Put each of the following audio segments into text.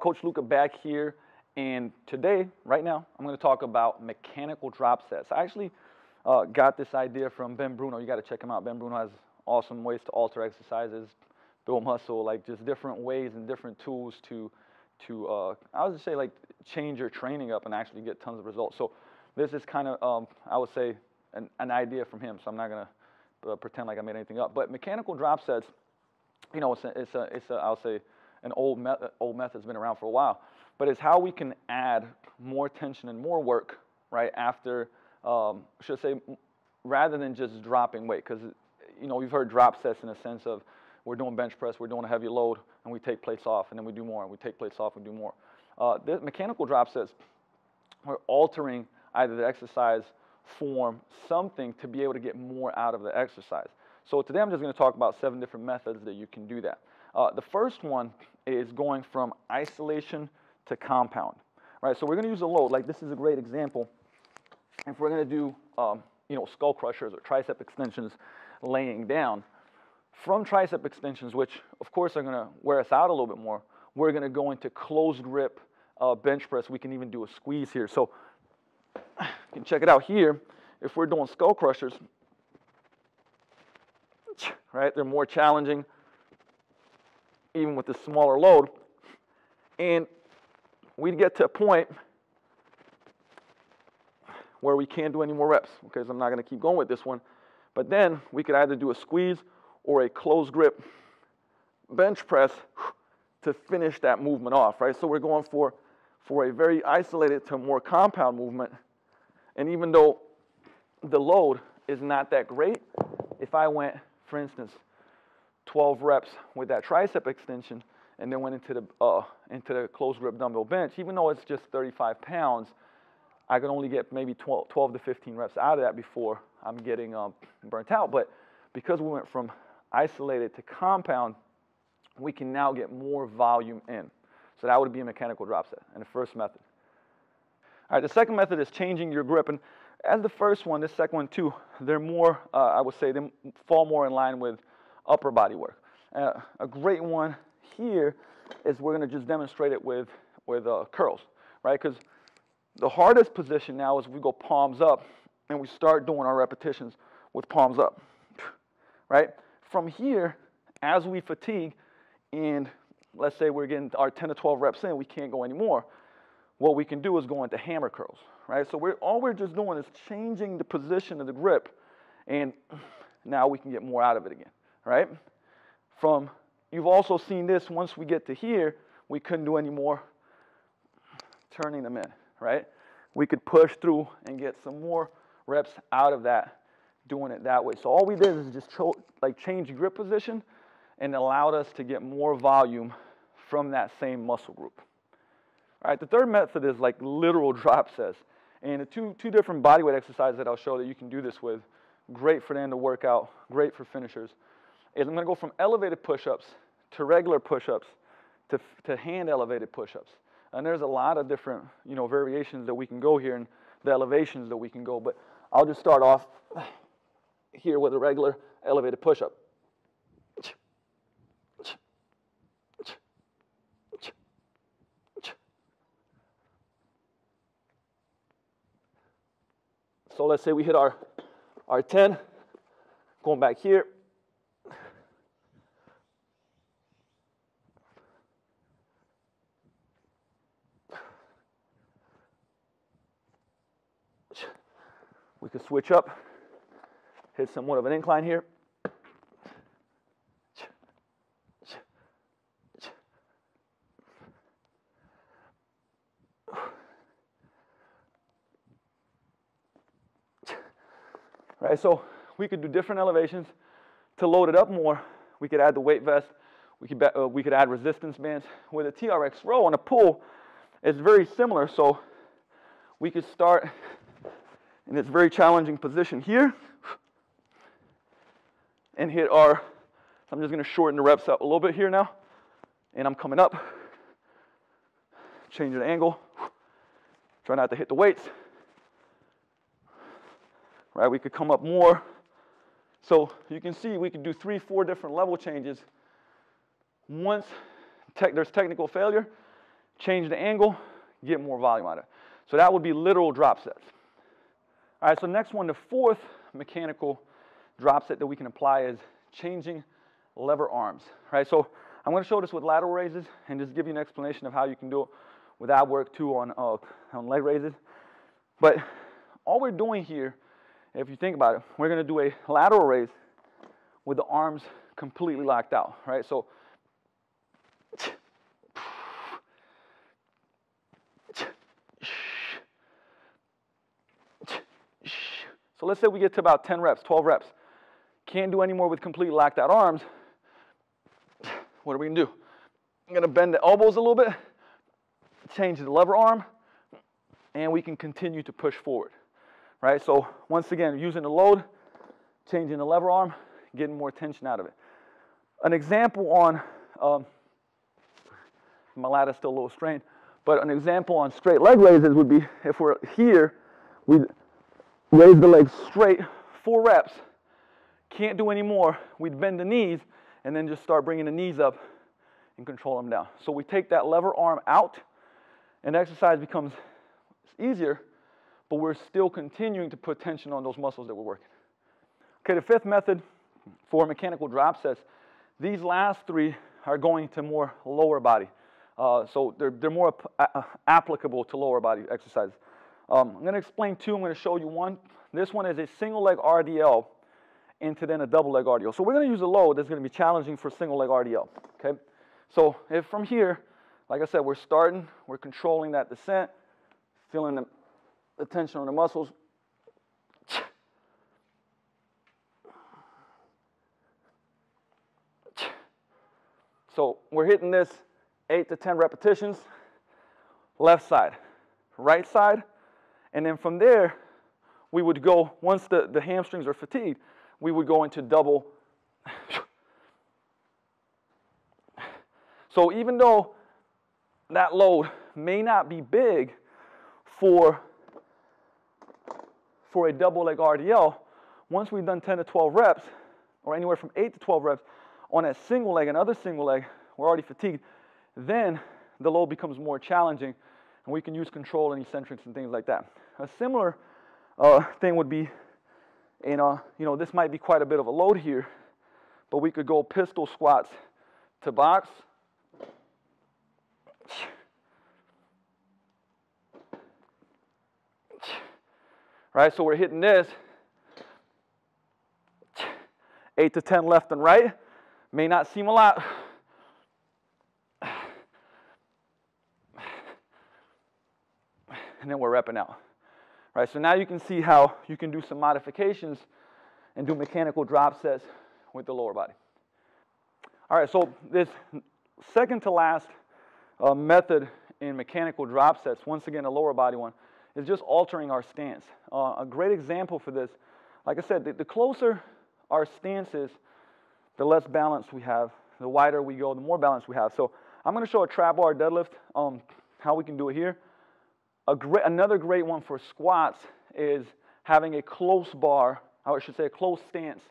Coach Luca back here, and today, right now, I'm going to talk about mechanical drop sets. I actually got this idea from Ben Bruno. You got to check him out. Ben Bruno has awesome ways to alter exercises, build muscle, like just different ways and different tools to I would just say like change your training up and actually get tons of results. So this is kind of I would say an idea from him. So I'm not going to pretend like I made anything up. But mechanical drop sets, you know, it's a I'll say an old method's been around for a while, but it's how we can add more tension and more work right after, should I say, rather than just dropping weight, because you know we've heard drop sets in a sense of we're doing bench press, we're doing a heavy load, and we take plates off, and then we do more, and we take plates off, and do more. The mechanical drop sets are altering either the exercise form, something to be able to get more out of the exercise. So today I'm just going to talk about 7 different methods that you can do that. The first one is going from isolation to compound, right? So we're going to use a load. Like this is a great example. If we're going to do, you know, skull crushers or tricep extensions laying down, from tricep extensions, which of course are going to wear us out a little bit more, we're going to go into closed grip bench press. We can even do a squeeze here. So you can check it out here. If we're doing skull crushers, right, they're more challenging even with the smaller load, and we'd get to a point where we can't do any more reps, okay, so I'm not going to keep going with this one, but then we could either do a squeeze or a closed grip bench press to finish that movement off, right? So we're going for a very isolated to more compound movement, and even though the load is not that great, if I went, for instance, 12 reps with that tricep extension and then went into the closed grip dumbbell bench, even though it's just 35 pounds, I could only get maybe 12 to 15 reps out of that before I'm getting burnt out. But because we went from isolated to compound, we can now get more volume in. So that would be a mechanical drop set and the first method. All right, the second method is changing your grip. And as the first one, this second one too, they're more, I would say, they fall more in line with upper body work. A great one here is we're going to just demonstrate it with curls, right? Because the hardest position now is we go palms up and we start doing our repetitions with palms up, right? From here, as we fatigue and let's say we're getting our 10 to 12 reps in, we can't go anymore, what we can do is go into hammer curls, right? So all we're just doing is changing the position of the grip, and now we can get more out of it again, right? You've also seen this, once we get to here, we couldn't do any more turning them in, right? We could push through and get some more reps out of that, doing it that way. So all we did is just change grip position and allowed us to get more volume from that same muscle group. All right, the third method is like literal drop sets. And the two different bodyweight exercises that I'll show that you can do this with, great for the end of workout, great for finishers, is I'm going to go from elevated push-ups to regular push-ups to hand elevated push-ups. And there's a lot of different, you know, variations that we can go here and the elevations that we can go. But I'll just start off here with a regular elevated push-up. So let's say we hit our 10, going back here. We could switch up, hit somewhat of an incline here. Right, so we could do different elevations. To load it up more, we could add the weight vest. We could add resistance bands. With a TRX row and a pull, it's very similar. So we could start in this very challenging position here and hit our, so I'm just going to shorten the reps up a little bit here now. And I'm coming up, changing the angle, try not to hit the weights. Right, we could come up more. So you can see we could do 3, 4 different level changes. Once there's technical failure, change the angle, get more volume out of it. So that would be literal drop sets. All right, so next one, the fourth mechanical drop set that we can apply is changing lever arms. All right, so I'm going to show this with lateral raises and just give you an explanation of how you can do it with ab work too on leg raises. But all we're doing here, if you think about it, we're going to do a lateral raise with the arms completely locked out, right? So let's say we get to about 10 reps, 12 reps. Can't do any more with completely locked out arms. What are we going to do? I'm going to bend the elbows a little bit, change the lever arm, and we can continue to push forward, right? So once again, using the load, changing the lever arm, getting more tension out of it. An example on, my lattice still a little strained, but an example on straight leg raises would be if we're here, we raise the legs straight, 4 reps. Can't do any more. We'd bend the knees and then just start bringing the knees up and control them down. So we take that lever arm out and exercise becomes easier, but we're still continuing to put tension on those muscles that we're working. Okay, the fifth method for mechanical drop sets, these last 3 are going to more lower body. So they're more applicable to lower body exercises. I'm going to explain 2. I'm going to show you one. This one is a single leg RDL into then a double leg RDL. So we're going to use a load that's going to be challenging for single leg RDL. Okay. So if from here, like I said, we're starting, we're controlling that descent, feeling the tension on the muscles. So we're hitting this 8 to 10 repetitions, left side, right side. And then from there, we would go, once the hamstrings are fatigued, we would go into double. So even though that load may not be big for a double leg RDL, once we've done 10 to 12 reps, or anywhere from 8 to 12 reps, on that single leg and other single leg, we're already fatigued, then the load becomes more challenging, and we can use control and eccentrics and things like that. A similar thing would be, this might be quite a bit of a load here, but we could go pistol squats to box. Right, so we're hitting this 8 to 10 left and right. May not seem a lot. And then we're repping out. Right, so now you can see how you can do some modifications and do mechanical drop sets with the lower body. All right, so this second to last method in mechanical drop sets, once again a lower body one, is just altering our stance. A great example for this, like I said, the closer our stance is, the less balance we have. The wider we go, the more balance we have. So I'm going to show a trap bar deadlift, how we can do it here. Another great one for squats is having a close bar, or I should say a close stance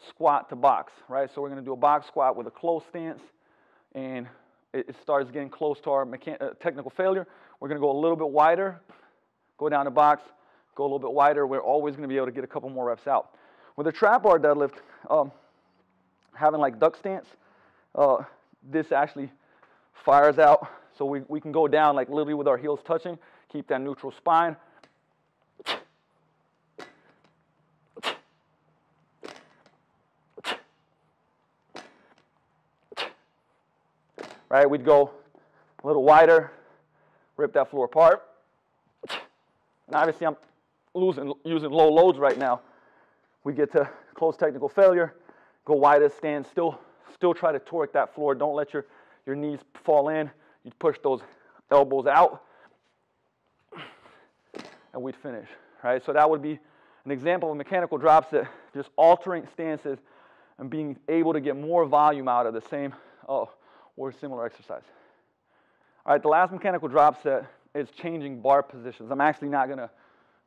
squat to box, right? So we're going to do a box squat with a close stance, and it starts getting close to our technical failure. We're going to go a little bit wider, go down to box, go a little bit wider. We're always going to be able to get a couple more reps out. With a trap bar deadlift, having like duck stance, this actually fires out. So we can go down like literally with our heels touching, keep that neutral spine. Right, we'd go a little wider, rip that floor apart. And obviously I'm using low loads right now. We get to close technical failure, go widest, stand still try to torque that floor. Don't let your knees fall in. You push those elbows out, and we'd finish, right? So that would be an example of mechanical drop set, just altering stances and being able to get more volume out of the same or similar exercise. All right, the last mechanical drop set is changing bar positions. I'm actually not going to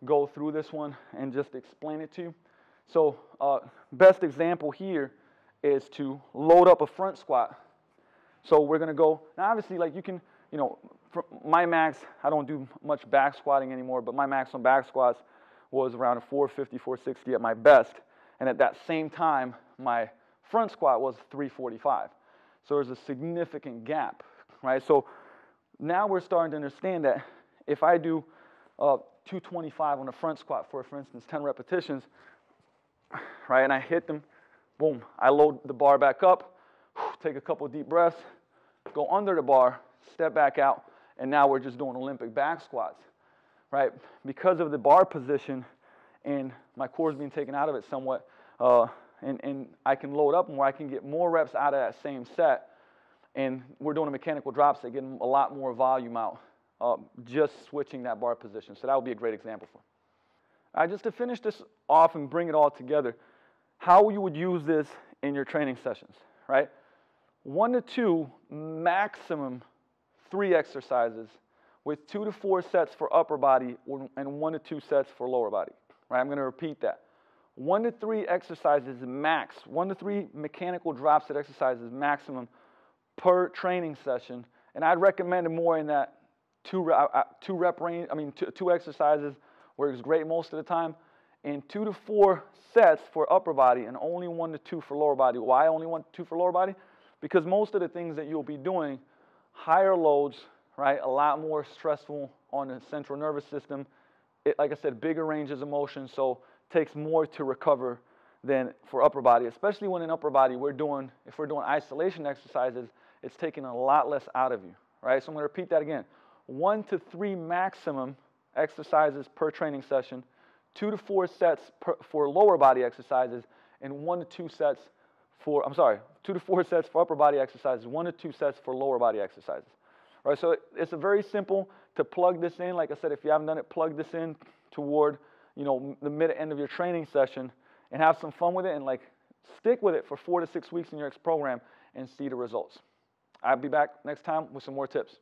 go through this one and just explain it to you. So best example here is to load up a front squat. So we're going to go, now obviously like you can you know, for my max, I don't do much back squatting anymore, but my max on back squats was around a 450, 460 at my best. And at that same time, my front squat was 345. So there's a significant gap, right? So now we're starting to understand that if I do 225 on the front squat for instance, 10 repetitions, right, and I hit them, boom, I load the bar back up, take a couple deep breaths, go under the bar, step back out, and now we're just doing Olympic back squats, right? Because of the bar position and my core is being taken out of it somewhat, and I can load up more, I can get more reps out of that same set, and we're doing a mechanical drops that get a lot more volume out, just switching that bar position. So that would be a great example for. Just to finish this off and bring it all together, how you would use this in your training sessions, right? 1 to 2, maximum 3 exercises with 2 to 4 sets for upper body and 1 to 2 sets for lower body, right? I'm going to repeat that. 1 to 3 exercises max, 1 to 3 mechanical drop set exercises maximum per training session, and I'd recommend more in that 2 rep range. I mean, two exercises works great most of the time, and 2 to 4 sets for upper body and only 1 to 2 for lower body. Why only 1 to 2 for lower body? Because most of the things that you'll be doing, higher loads, right, a lot more stressful on the central nervous system. Like I said, bigger ranges of motion, so takes more to recover than for upper body, especially when in upper body if we're doing isolation exercises, it's taking a lot less out of you, right? So I'm going to repeat that again. 1 to 3 maximum exercises per training session, 2 to 4 sets for lower body exercises, and 1 to 2 sets for, 2 to 4 sets for upper body exercises, 1 to 2 sets for lower body exercises. Right, so it's a very simple to plug this in. Like I said, if you haven't done it, plug this in toward, you know, the mid-end of your training session and have some fun with it and like stick with it for 4 to 6 weeks in your program and see the results. I'll be back next time with some more tips.